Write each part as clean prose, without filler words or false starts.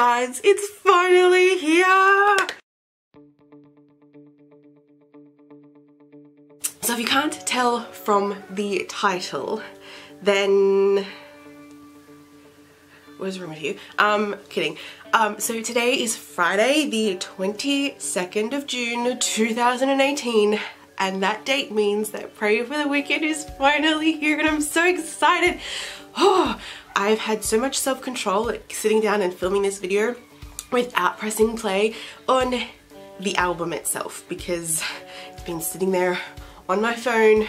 Guys, it's finally here! So if you can't tell from the title, then what is wrong with you? Kidding. So today is Friday, the 22nd of June, 2018. And that date means that Pray for the Wicked is finally here and I'm so excited. Oh, I've had so much self-control like sitting down and filming this video without pressing play on the album itself because it's been sitting there on my phone,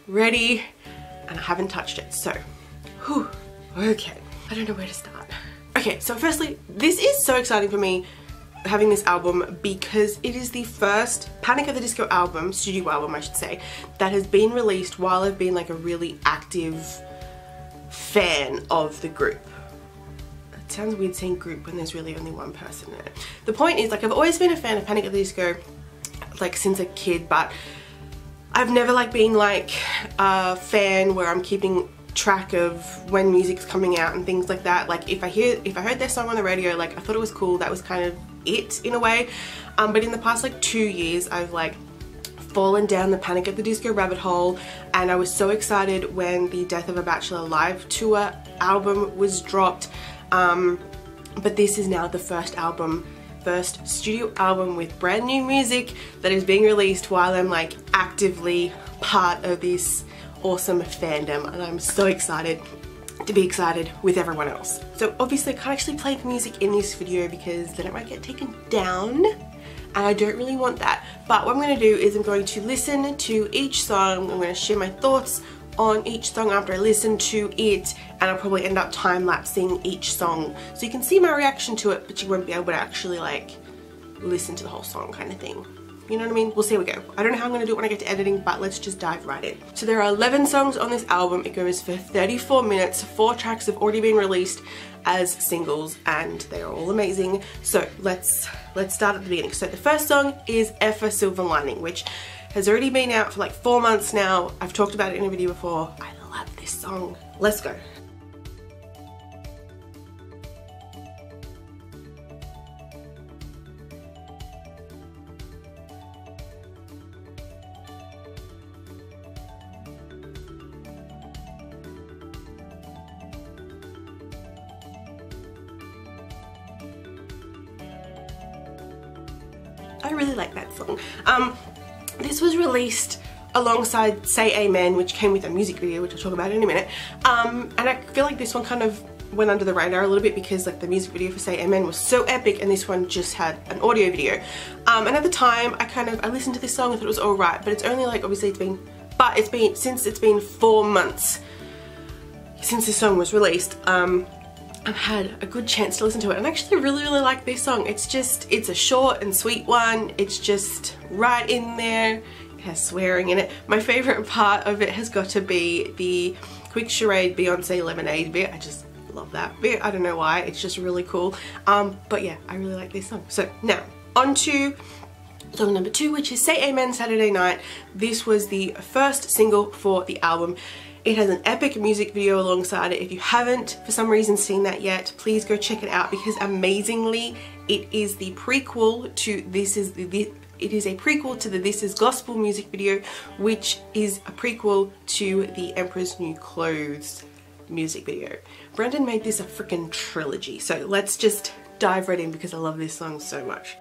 ready, and I haven't touched it. So, whew, okay. I don't know where to start. Okay, so firstly, this is so exciting for me having this album because it is the first Panic at the Disco album, studio album I should say, that has been released while I've been like a really active fan of the group. It sounds weird saying group when there's really only one person in it. The point is, like, I've always been a fan of Panic at the Disco like since a kid, but I've never like been like a fan where I'm keeping track of when music's coming out and things like that. Like if I heard their song on the radio, like I thought it was cool, that was kind of it in a way. But in the past like 2 years I've like fallen down the Panic at the Disco rabbit hole, and I was so excited when the Death of a Bachelor live tour album was dropped. But this is now the first studio album with brand new music that is being released while I'm like actively part of this awesome fandom, and I'm so excited to be excited with everyone else. So obviously I can't actually play the music in this video because then it might get taken down and I don't really want that. But what I'm going to do is I'm going to listen to each song, I'm going to share my thoughts on each song after I listen to it, and I'll probably end up time-lapsing each song so you can see my reaction to it, but you won't be able to actually like listen to the whole song kind of thing. You know what I mean? We'll see how we go. I don't know how I'm going to do it when I get to editing, but let's just dive right in. So there are 11 songs on this album. It goes for 34 minutes. 4 tracks have already been released as singles and they are all amazing. So let's start at the beginning. So the first song is F for Silver Lining, which has already been out for like 4 months now. I've talked about it in a video before. I love this song. Let's go. I really like that song. This was released alongside Say Amen, which came with a music video, which I'll talk about in a minute. And I feel like this one kind of went under the radar a little bit because like the music video for Say Amen was so epic and this one just had an audio video. And at the time I listened to this song and thought it was alright, but it's only like, obviously since it's been 4 months since this song was released, I've had a good chance to listen to it, and I actually really like this song. It's a short and sweet one. It's just right in there. It has swearing in it. My favourite part of it has got to be the Quick Charade Beyonce Lemonade bit. I just love that bit. I don't know why. It's just really cool. But yeah, I really like this song. So now, on to song number 2, which is Say Amen Saturday Night. This was the first single for the album. It has an epic music video alongside it. If you haven't for some reason seen that yet, please go check it out because amazingly it is the prequel to This Is Gospel music video, which is a prequel to the Emperor's New Clothes music video. Brendon made this a freaking trilogy, so let's just dive right in because I love this song so much.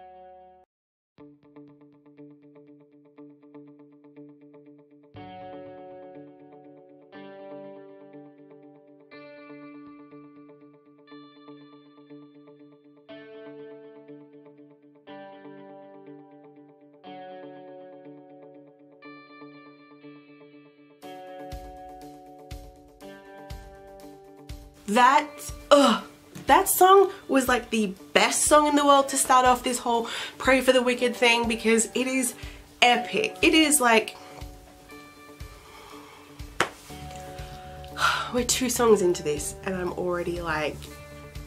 That song was like the best song in the world to start off this whole Pray for the Wicked thing because it is epic. It is like, we're 2 songs into this and I'm already like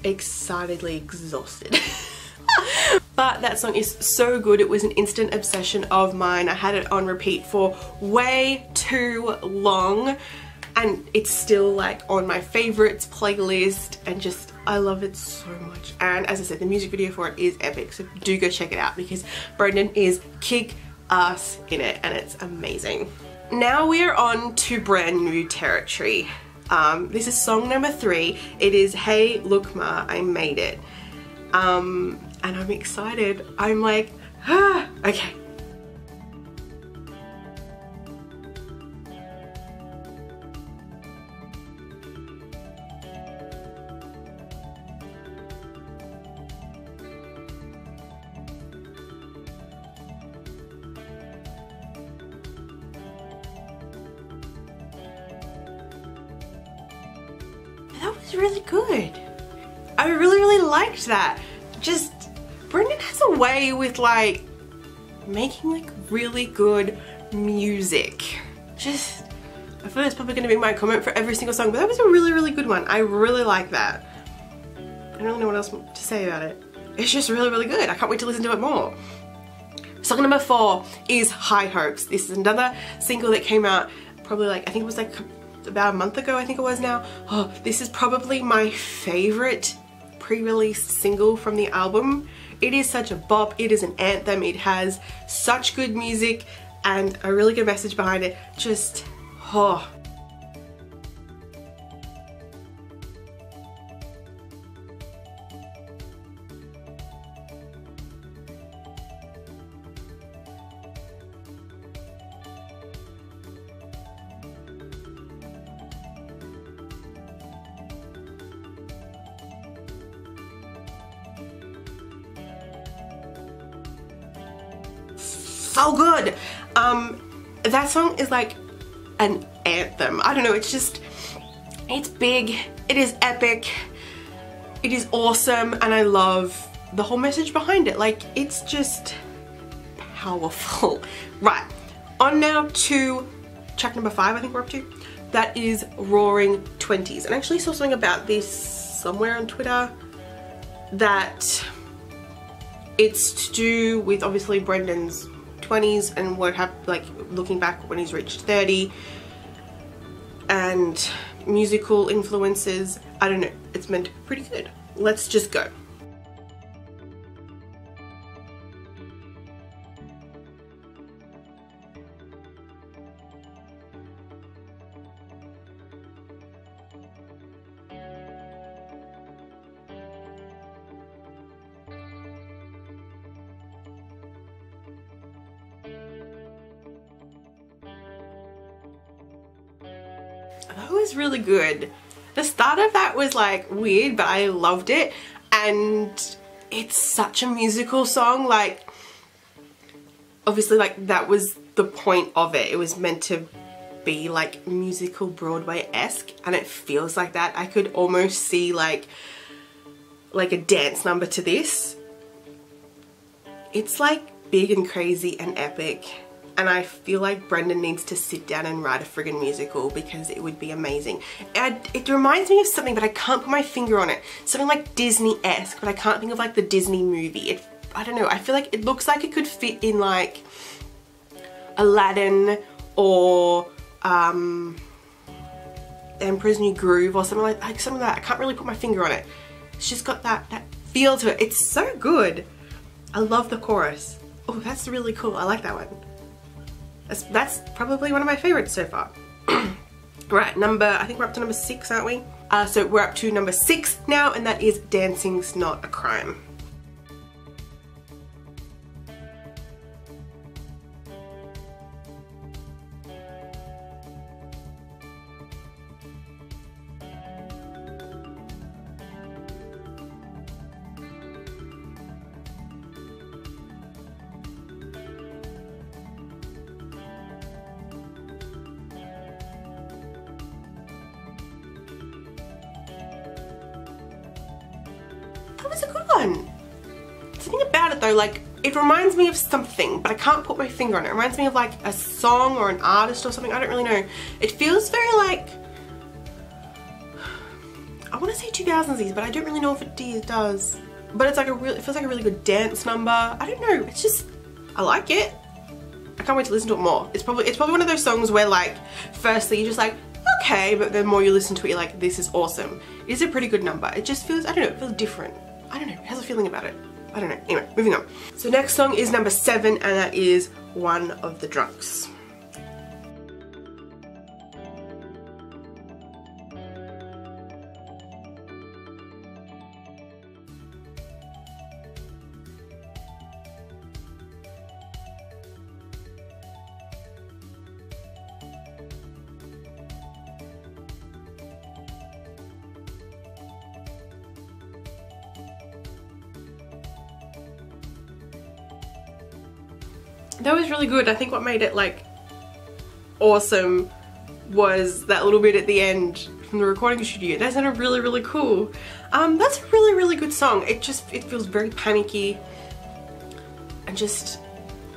excitedly exhausted. But that song is so good. It was an instant obsession of mine. I had it on repeat for way too long. and it's still like on my favorites playlist, and just I love it so much. And as I said, the music video for it is epic, so do go check it out because Brendon is kick ass in it and it's amazing. Now we are on to brand new territory. This is song number 3. It is Hey Look Ma, I Made It. And I'm excited. I'm like, ah, okay. That was really good. I really liked that. Just, Brendon has a way with like making like really good music. Just, I feel that's probably going to be my comment for every single song, but that was a really good one. I really like that. I don't really know what else to say about it. It's just really good. I can't wait to listen to it more. Song number 4 is High Hopes. This is another single that came out probably like, I think it was like about a month ago, I think it was now. Oh, this is probably my favorite pre-release single from the album. It is such a bop, it is an anthem, it has such good music and a really good message behind it. Just, oh. So good. That song is like an anthem. I don't know, it's just, it's big, it is epic, it is awesome, and I love the whole message behind it. Like, it's just powerful. Right, on now to track number 5, I think we're up to. That is Roaring 20s. And I actually saw something about this somewhere on Twitter, that it's to do with obviously Brendon's 20s and what happened, like looking back when he's reached 30, and musical influences. I don't know, it's meant to be pretty good. Let's just go. That was really good. The start of that was like weird, but I loved it, and it's such a musical song. Like, obviously, like that was the point of it. It was meant to be like musical Broadway-esque, and it feels like that. I could almost see like a dance number to this. It's like big and crazy and epic. And I feel like Brendon needs to sit down and write a friggin' musical because it would be amazing. It reminds me of something, but I can't put my finger on it. Something like Disney-esque, but I can't think of like the Disney movie. I don't know, I feel like it looks like it could fit in like Aladdin or Emperor's New Groove or something like something like that. I can't really put my finger on it. It's just got that feel to it. It's so good. I love the chorus. Oh, that's really cool. I like that one. That's probably one of my favorites so far. Right, I think we're up to number 6, aren't we? So we're up to number 6 now, and that is Dancing's Not a Crime. That was a good one. Something about it though, like it reminds me of something, but I can't put my finger on it. It reminds me of like a song or an artist or something. I don't really know. It feels very like, I want to say 2000s, but I don't really know if it does. But it's like it feels like a really good dance number. I don't know. It's just, I like it. I can't wait to listen to it more. It's probably one of those songs where like, firstly you're just like, okay, but the more you listen to it, you're like, this is awesome. It is a pretty good number. It just feels, I don't know, it feels different. I don't know, it has a feeling about it. I don't know. Anyway, moving on. So next song is number 7, and that is One of the Drunks. That was really good. I think what made it like awesome was that little bit at the end from the recording studio. That sounded really, really cool. That's a really, really good song. It feels very panicky and just,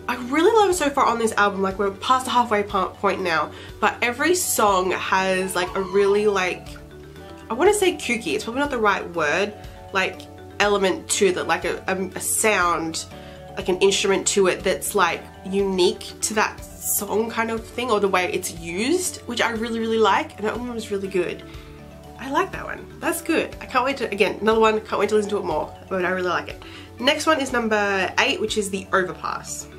I really love it so far on this album. Like, we're past the halfway point now, but every song has like a really, like, I want to say kooky, it's probably not the right word, like element to that, like a sound, like an instrument to it that's like unique to that song kind of thing, or the way it's used, which I really, really like, and that one was really good. I like that one. That's good. I can't wait to, again, another one, can't wait to listen to it more, but I really like it. Next one is number 8, which is The Overpass.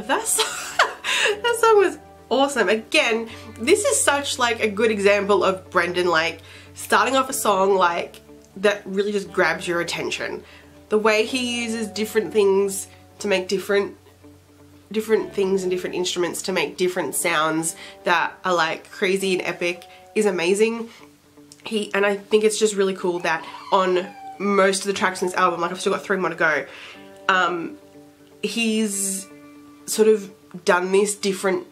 That song was awesome. Again, this is such like a good example of Brendon like starting off a song like that really just grabs your attention. The way he uses different things to make different things and different instruments to make different sounds that are like crazy and epic is amazing. And I think it's just really cool that on most of the tracks in this album, like I've still got 3 more to go, he's sort of done this different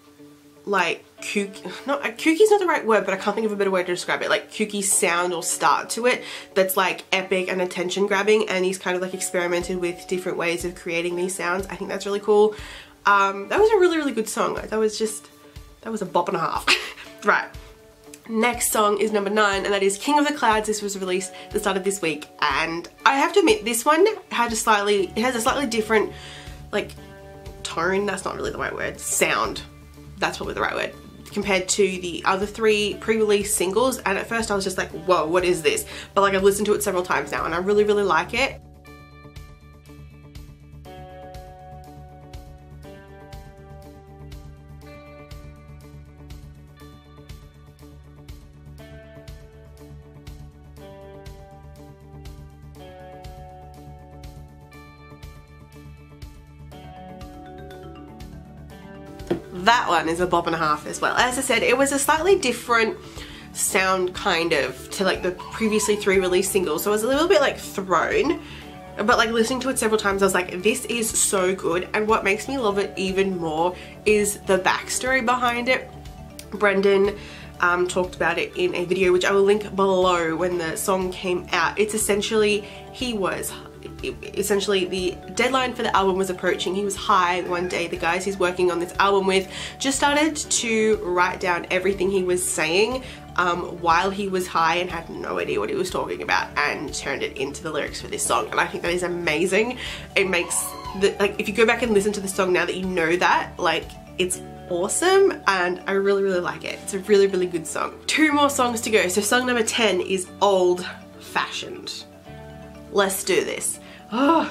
like kooky's not the right word, but I can't think of a better way to describe it, like kooky sound or start to it that's like epic and attention grabbing, and he's kind of like experimented with different ways of creating these sounds. I think that's really cool. That was a really, really good song. That was a bop and a half. Right. Next song is number 9, and that is King of the Clouds. This was released at the start of this week, and I have to admit this one has a slightly different like tone, that's not really the right word, sound, that's probably the right word, compared to the other 3 pre-release singles. And at first I was just like, whoa, what is this? But like I've listened to it several times now and I really, really like it. That one is a bop and a half as well. As I said, it was a slightly different sound kind of to like the previously 3 released singles, so I was a little bit like thrown, but like listening to it several times I was like, this is so good. And what makes me love it even more is the backstory behind it. Brendon talked about it in a video which I will link below when the song came out. It's essentially, the deadline for the album was approaching. He was high one day. The guys he's working on this album with just started to write down everything he was saying while he was high and had no idea what he was talking about, and turned it into the lyrics for this song. And I think that is amazing. It makes like, if you go back and listen to the song now that you know that, like, it's awesome, and I really, really like it. It's a really, really good song. 2 more songs to go. So song number 10 is Old Fashioned. Let's do this. Oh.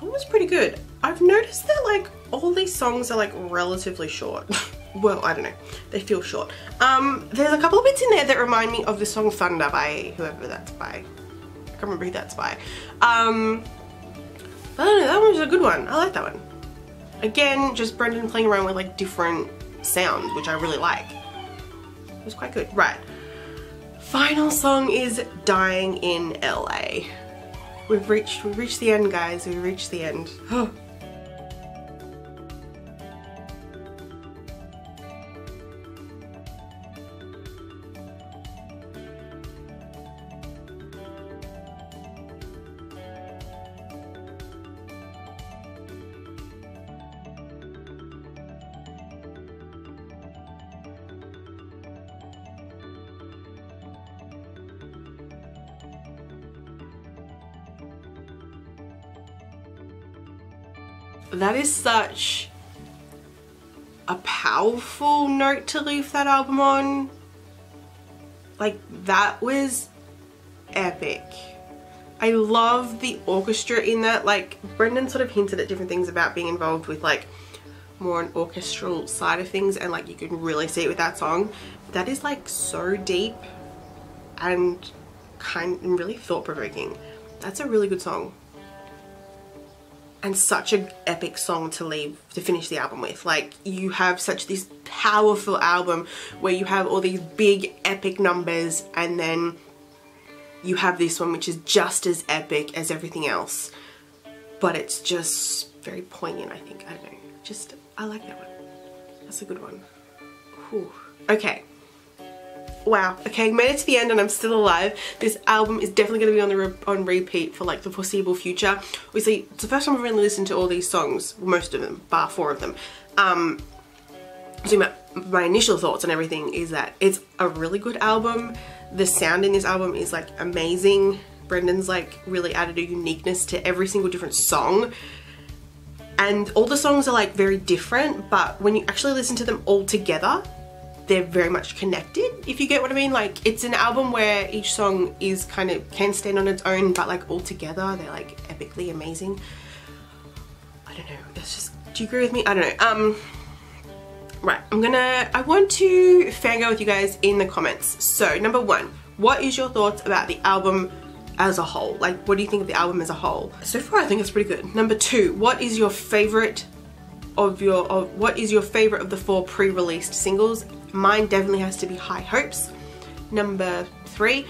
It was pretty good. I've noticed that like all these songs are like relatively short. Well, I don't know, they feel short. There's a couple of bits in there that remind me of the song Thunder by whoever that's by. I can't remember who that's by. I don't know, that one was a good one. I like that one. Again, just Brendon playing around with like different sounds, which I really like. It was quite good. Right, final song is Dying in LA. We've reached the end, guys. We've reached the end. That is such a powerful note to leave that album on. Like, that was epic. I love the orchestra in that. Like, Brendon sort of hinted at different things about being involved with like more an orchestral side of things, and like you can really see it with that song. That is like so deep and really thought-provoking. That's a really good song. And such an epic song to finish the album with. Like, you have such this powerful album where you have all these big epic numbers, and then you have this one which is just as epic as everything else, but it's just very poignant, I think. I don't know, just I like that one. That's a good one. Whew. Okay. Wow, okay, made it to the end and I'm still alive. This album is definitely going to be on repeat for like the foreseeable future. Obviously, it's the first time I've really listened to all these songs, most of them, bar 4 of them. So my initial thoughts on everything is that it's a really good album. The sound in this album is like amazing. Brendon's like really added a uniqueness to every single different song. And all the songs are like very different, but when you actually listen to them all together, they're very much connected, if you get what I mean. Like, it's an album where each song is can stand on its own, but like all together they're like epically amazing. I don't know, it's just, do you agree with me? I don't know. Right, I want to fangirl with you guys in the comments. So number 1, what is your thoughts about the album as a whole? Like, what do you think of the album as a whole? So far I think it's pretty good. Number 2, what is your favorite of the 4 pre-released singles? Mine definitely has to be High Hopes. Number 3,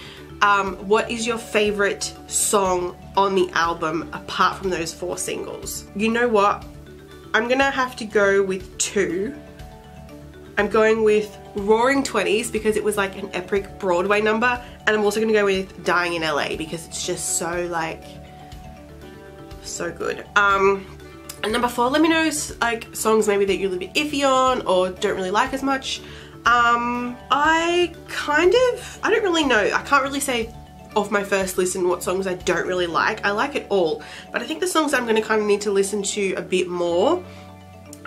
what is your favorite song on the album apart from those 4 singles? You know what? I'm gonna have to go with 2. I'm going with Roaring 20s because it was like an epic Broadway number, and I'm also gonna go with Dying in LA because it's just so like, so good. And number 4, let me know like songs maybe that you're a little bit iffy on or don't really like as much. I don't really know. I can't really say off my first listen what songs I don't really like. I like it all, but I think the songs I'm going to kind of need to listen to a bit more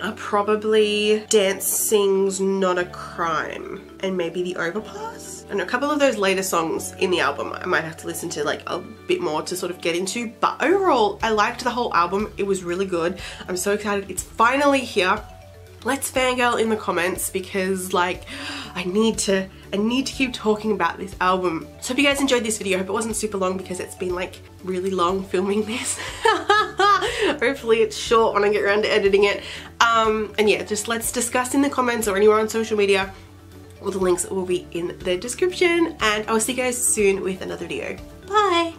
are probably Dancing's Not a Crime and maybe The Overpass. And a couple of those later songs in the album I might have to listen to like a bit more to sort of get into, but overall I liked the whole album. It was really good. I'm so excited it's finally here. Let's fangirl in the comments because like I need to keep talking about this album. So if you guys enjoyed this video, I hope it wasn't super long because it's been like really long filming this. Hopefully it's short when I get around to editing it. And yeah, just let's discuss in the comments or anywhere on social media. All the links will be in the description, and I will see you guys soon with another video. Bye!